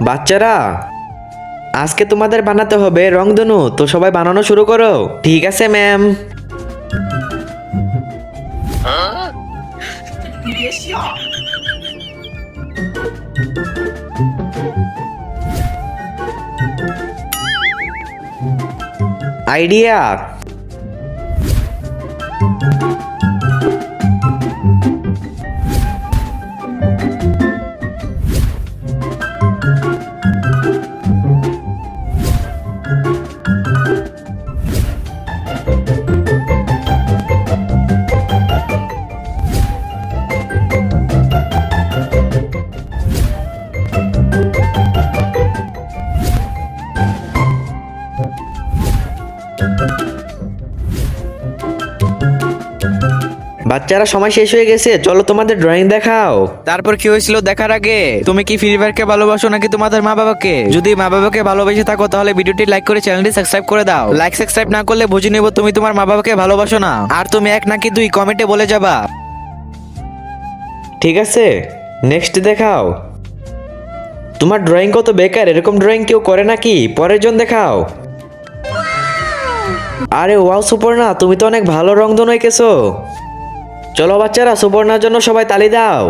বাচ্চারা, আজকে তোমাদের বানাতে হবে রংধনু। তো সবাই বানানো শুরু করো। ঠিক আছে ম্যাম। আইডিয়া। বাচ্চারা, সময় শেষ হয়ে গেছে, চলো তোমাদের ড্রয়িং দেখাও। তারপর কি হয়েছিল দেখার আগে তুমি কি ফ্রি ফায়ারকে ভালোবাসো নাকি তোমাদের মা বাবাকে? যদি মা বাবাকে ভালোবেসে থাকো তাহলে ভিডিওটি লাইক করে চ্যানেলটি সাবস্ক্রাইব করে দাও। লাইক সাবস্ক্রাইব না করলে বুঝে নেব তুমি তোমার মা বাবাকে ভালোবাসো না। আর তুমি এক নাকি দুই কমেন্টে বলে যাবা। ঠিক আছে, নেক্সট দেখাও। তোমার ড্রয়িং কত বেকার, এরকম ড্রয়িং কেউ করে নাকি? পরের জন দেখাও। আরে ওয়াও সুপর্ণা, তুমি তো অনেক ভালো রংধনু এঁকেছো। চলো বাচ্চারা, সুপর্ণার জন্য সবাই তালি দাও।